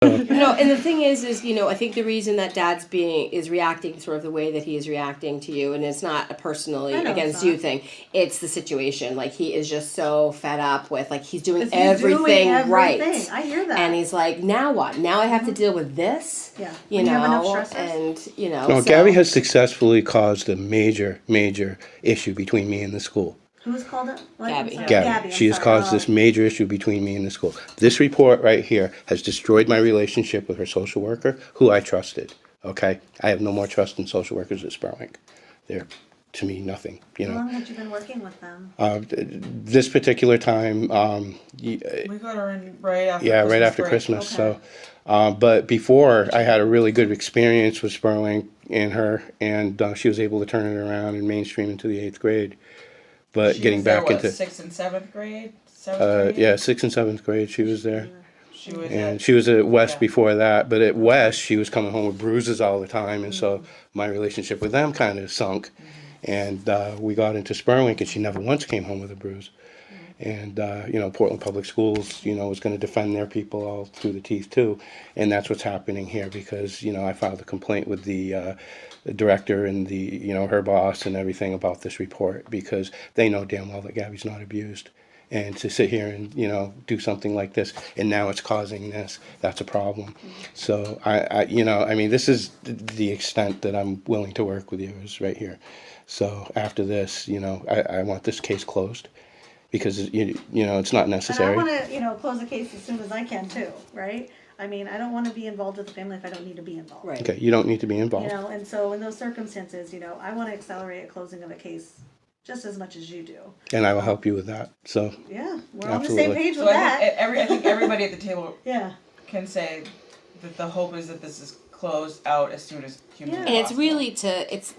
And the thing is, I think the reason that Dad's is reacting sort of the way that he is reacting to you, and it's not a personally against you thing. It's the situation. Like, he is just so fed up with, like, he's doing everything right. I hear that. And he's like, now what? Now I have to deal with this? Yeah. You know, No, Gabby has successfully caused a major issue between me and the school. Who's called it? Gabby. Gabby. She has caused this major issue between me and the school. This report right here has destroyed my relationship with her social worker, who I trusted. Okay? I have no more trust in social workers at Sperling. They're, to me, nothing. You know. How long had you been working with them? This particular time, We got her in right after. yeah, Christmas right after break. Christmas. Okay. So, but before, I had a really good experience with Sperling and her, and she was able to turn it around and mainstream into the 8th grade. But She getting was there, back what, into 6th and 7th grade. 7th grade? yeah, 6th and 7th grade, she was there. She was. And she was at West yeah. before that, but at West, she was coming home with bruises all the time, and so my relationship with them kind of sunk. And we got into Sperling, and she never once came home with a bruise. And, Portland Public Schools, was going to defend their people all through the teeth, too. And that's what's happening here because, I filed a complaint with the director and her boss and everything about this report because they know damn well that Gabby's not abused. And to sit here and, do something like this, and now it's causing this, that's a problem. So, this is the extent that I'm willing to work with you is right here. So after this, I want this case closed because, it's not necessary. And I want to, close the case as soon as I can too, right? I mean, I don't want to be involved with the family if I don't need to be involved. Right. Okay, you don't need to be involved. And so in those circumstances, I want to accelerate a closing of a case just as much as you do. And I will help you with that. So Yeah, we're on the same Absolutely. page So with I that. think everybody at the table Yeah. can say that the hope is that this is closed out as soon as humanly And it's possible. really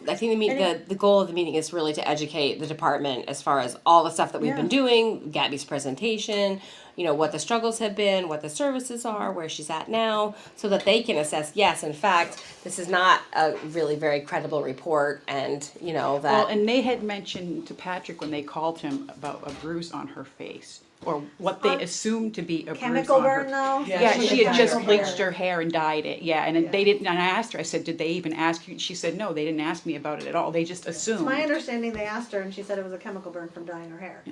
I think the goal of the meeting is really to educate the department as far as all the stuff that we've been doing, Gabby's presentation, what the struggles have been, what the services are, where she's at now, so that they can assess, yes, in fact, this is not a really very credible report and, that. Well, and they had mentioned to Patrick when they called him about a bruise on her face, or what they assumed to be a bruise Chemical on burn her. though? Yeah, Yeah, she she had just chemical bleached burn. her hair and dyed it. Yeah, and they didn't. And I asked her. I said, "Did they even ask you?" She said, "No, they didn't ask me about it at all. They just It's assumed." my understanding they asked her and she said it was a chemical burn from dyeing her hair.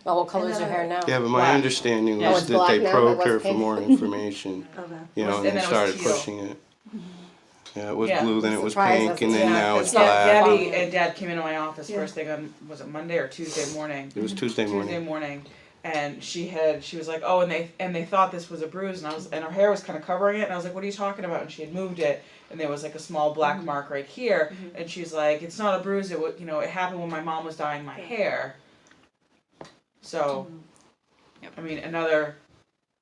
Oh, what color is her hair now? yeah, but my Black. understanding Oh, was it's that black they now, probed but it her was for pink. more information, Okay. and And then then it was started teal. pushing it. Yeah, it was Yeah. blue, then it was Surprised pink, us. and then Yeah, now it's because black. Gabby and Dad came into my office Yeah. first thing on, was it Monday or Tuesday morning? It was Tuesday morning. Tuesday morning, and she was like, oh, and they thought this was a bruise, and her hair was kind of covering it, and I was like, what are you talking about? And she had moved it, and there was like a small black mark right here, and she's like, it's not a bruise. It was, it happened when my mom was dyeing my hair. So, Yep. I mean,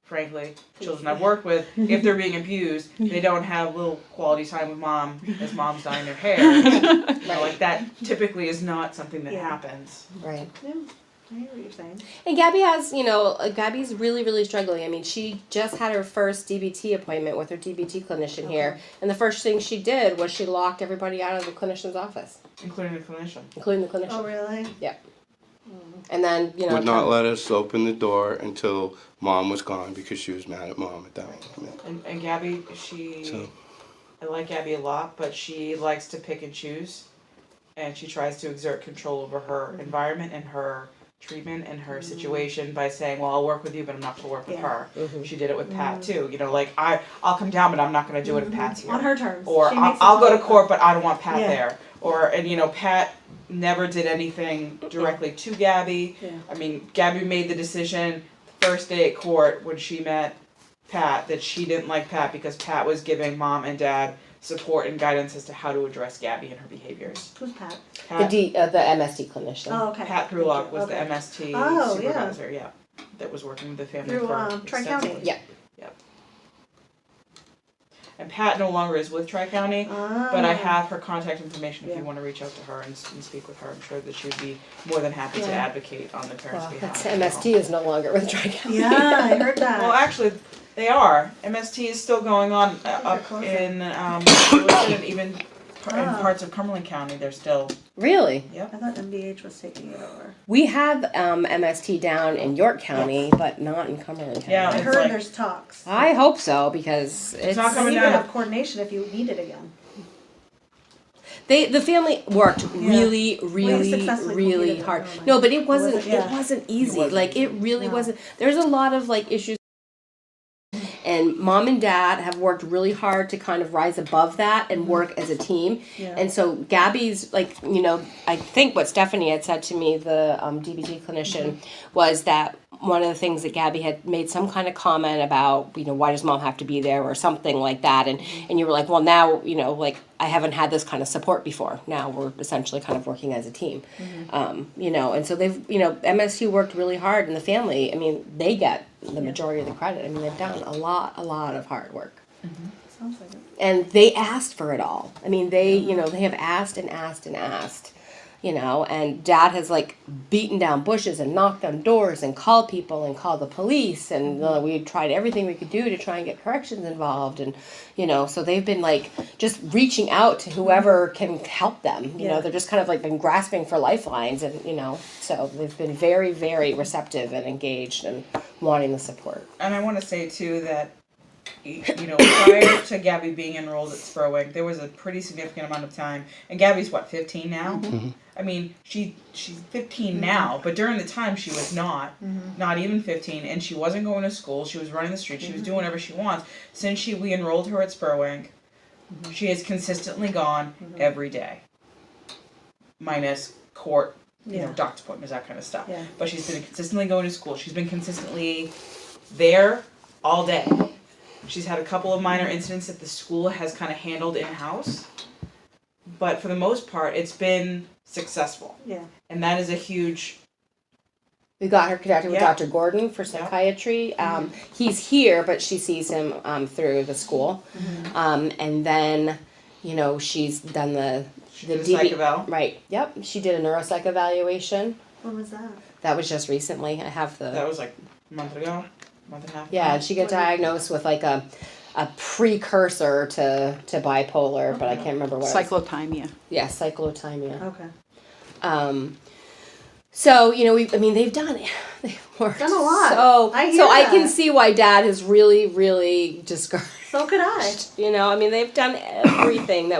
frankly, children I've worked with, if they're being abused, they don't have little quality time with mom as mom's dyeing their hair. Like that typically is not something that Yeah. happens. Right. Yeah, I hear what you're saying. And Gabby Gabby's really, really struggling. I mean, she just had her first DBT appointment with her DBT clinician here. And the first thing she did was she locked everybody out of the clinician's office, Including the clinician. including the clinician. Oh, really? And then, Would not let us open the door until mom was gone because she was mad at mom at that moment. And Gabby, So I like Gabby a lot, but she likes to pick and choose. And she tries to exert control over her environment and her treatment and her situation by saying, well, I'll work with you, but I'm not going to work with her. She did it with Pat, too. Like, I'll come down, but I'm not going to do it if Pat's here. On her terms. Or She makes it I'll go to all- court, but I don't want Pat Yeah. there. And Pat never did anything directly to Gabby. Yeah. I mean, Gabby made the decision first day at court when she met Pat that she didn't like Pat because Pat was giving mom and dad support and guidance as to how to address Gabby and her behaviors. Who's Pat? Pat, the MSD clinician. Oh, okay. Pat Thank Brulock you. was Okay. the MST Oh, yeah. supervisor, yeah, that was working with the family Through, for Tri-County. extensively. Yeah. And Pat no longer is with Tri-County, but I Ah. have her contact information if Yeah. you want to reach out to her and speak with her. I'm sure that she'd be more than happy to Yeah. advocate on the parents' Well, behalf. that's MSD is no longer with Tri-County. Yeah, I heard that. Well, actually, they are. MST is still going on up closing. in Lewiston and even in parts of Cumberland County, they're still, Really? I thought MBH was taking it over. We have MST down in York County, but not in Cumberland County. Yeah. I It's heard like- there's talks. I hope so because it's not And coming you down. could have coordination if you need it again. the family worked really, Well, you really, successfully really completed it, hard. never mind. No, but it wasn't. wasn't- yeah. It wasn't easy. wasn't Like it really No. wasn't. There's a lot of like issues. And mom and dad have worked really hard to kind of rise above that and work as a team. Yeah. And so Gabby's like, I think what Stephanie had said to me, the DBT clinician, was that one of the things that Gabby had made some kind of comment about, why does mom have to be there or something like that. And you were like, well, now, like I haven't had this kind of support before. Now we're essentially kind of working as a team. And so they've, MSU worked really hard in the family. I mean, they get the majority of the credit. I mean, they've done a lot of hard work. Sounds like it. And they asked for it all. I mean, they have asked and asked and asked, and dad has like beaten down bushes and knocked on doors and called people and called the police. And we tried everything we could do to try and get corrections involved. And, so they've been like just reaching out to whoever can help them. They're just kind of like been grasping for lifelines and, so they've been very, very receptive and engaged and wanting the support. and I want to say too that, prior to Gabby being enrolled at Spurwink, there was a pretty significant amount of time, and Gabby's what, 15 now? I mean, she's 15 now, but during the time she was not even 15, and she wasn't going to school, she was running the street, she was doing whatever she wants. Since we enrolled her at Spurwink, she has consistently gone every day, minus court, doctor's appointments, that kind of stuff. Yeah. But she's been consistently going to school. She's been consistently there all day. She's had a couple of minor incidents that the school has kind of handled in-house. But for the most part, it's been successful. Yeah. And that is a huge... We got her connected with Yeah. Dr. Gordon for psychiatry. He's here, but she sees him through the school. And then, she's done the did a psych eval. Right. Yep. She did a neuropsych evaluation. When was that? That was just recently. I have the. That was like a month ago, month and a half ago. Yeah, and she got diagnosed with like a precursor to bipolar, but I can't remember what. Cyclothymia. Yeah, cyclothymia. Okay. So they've done it. They've worked Done a lot. So I hear so I can that. see why Dad is really, really discouraged. So could I. They've done everything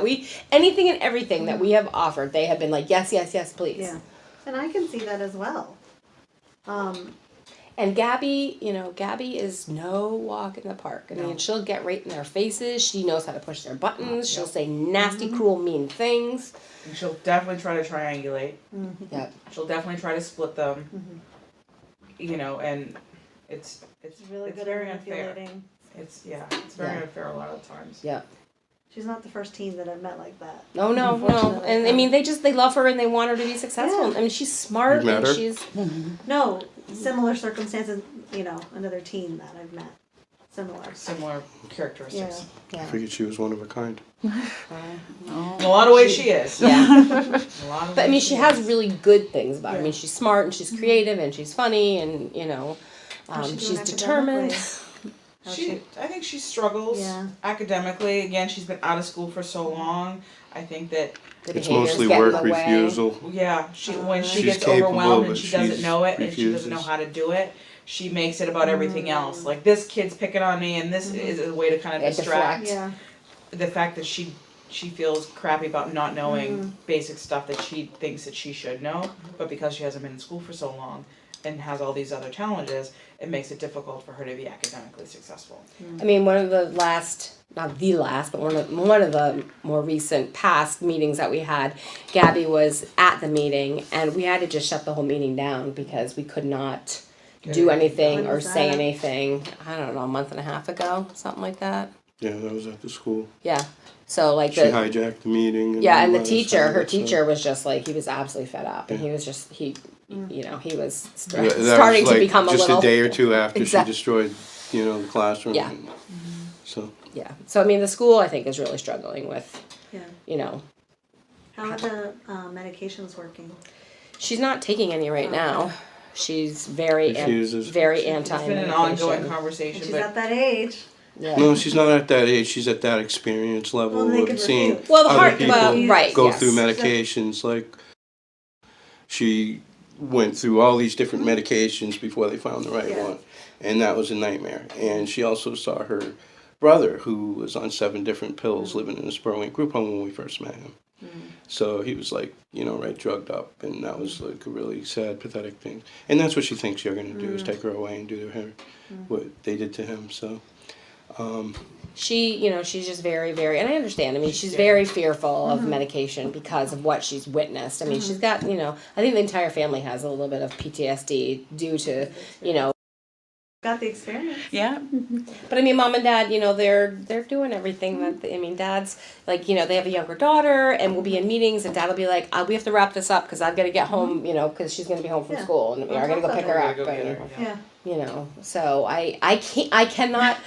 anything and everything that we have offered. They have been like, yes, yes, yes, please. Yeah. And I can see that as well. And Gabby, Gabby is no walk in the park. I mean, she'll get right in their faces. She knows how to push their buttons. She'll say nasty, cruel, mean things. And she'll definitely try to triangulate. Yep. She'll definitely try to split them. And it's Really it's good very at unfair. manipulating. It's very unfair a lot of times. Yep. She's not the first teen that I've met like that. No. Unfortunately, And I no. mean, they love her and they want her to be successful. Yeah. I mean, she's smart You met and her? she's. No, similar circumstances, another teen that I've met. Similar characteristics. Yeah. I figured she was one of a kind. In a lot of ways, she is. Yeah. In a lot of But I mean, ways she has is. really good things about her. I Yeah. mean, she's smart and she's creative and she's funny and, How's she she's doing determined. academically? How's I think she struggles Yeah. academically. Again, she's been out of school for so long. I think that The It's behaviors mostly get in work the way. refusal. when she She's gets capable, overwhelmed and but she doesn't she's know it and she doesn't know refuses. how to do it, she makes it about everything else. Like, this kid's picking on me, and this is a way to kind of Yeah, distract Yeah. the fact that she feels crappy about not knowing basic stuff that she thinks that she should know, but because she hasn't been in school for so long and has all these other challenges, it makes it difficult for her to be academically successful. I mean, one of the last, not the last, but one of the more recent past meetings that we had, Gabby was at the meeting, and we had to just shut the whole meeting down because we could not do anything When or was say that? anything. I don't know, a month and a half ago, something like that. Yeah, that was at the school. Yeah. So like She the hijacked the meeting. And yeah, all and the that teacher, stuff, her so- teacher was just like he was absolutely fed up, and Yeah. he was just he was Yeah, that was starting to like become a just little a day or two after Exact- she destroyed, the classroom. Yeah. And so Yeah. So I mean, the school I think is really struggling with, Yeah. How are the medications working? she's not taking any right now. She's very Refuses. very It's anti. been an ongoing conversation, She's but at that age. Yeah. No, she's not at that age. She's at that experience level Well, they of could seeing refuse. Well, the other heart, people well, right, go yes. through medications. Like she went through all these different medications before they found the right Yeah. one, and that was a nightmare. And she also saw her brother, who was on 7 different pills, living in a Spurwink group home when we first met him. So he was like, right, drugged up, and that was like a really sad, pathetic thing. And that's what she thinks you're going to do, is take her away and do to her what they did to him. So She's just very, very, and I understand. I mean, she's very fearful of medication because of what she's witnessed. I mean, she's got, I think the entire family has a little bit of PTSD due to, Got the experience. Yeah. But I mean, mom and dad, they're doing everything that dad's like, they have a younger daughter, and we'll be in meetings, and dad will be like, we have to wrap this up because I've got to get home, because she's gonna be home from Yeah. school, and we are gonna go pick her up, and Yeah. so I cannot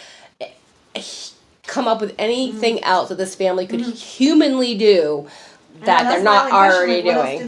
come up with anything else that this family could humanly do that that's they're my not only question, already like, what else doing. do